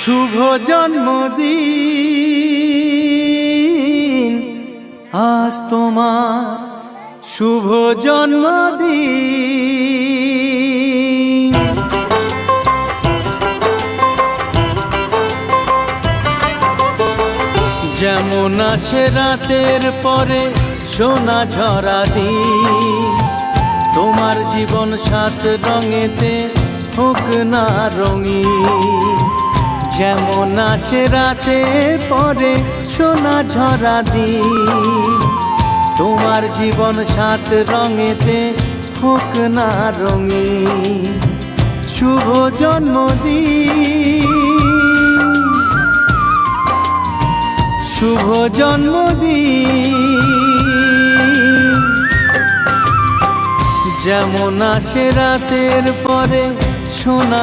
শুভ জন্মদিন আজ তোমার শুভ জন্মদিন। যেমন আসে রাতের পরে সোনা ঝরা দিন, তোমার জীবন সাত রঙেতে হোক না রঙিন। যেমন আসে রাতের পরে সোনা ঝরা দিন, তোমার জীবন সাত রঙেতে হোক না রঙিন। শুভ জন্মদিন, শুভ জন্মদিন। যেমন আসে রাতের পরে সোনা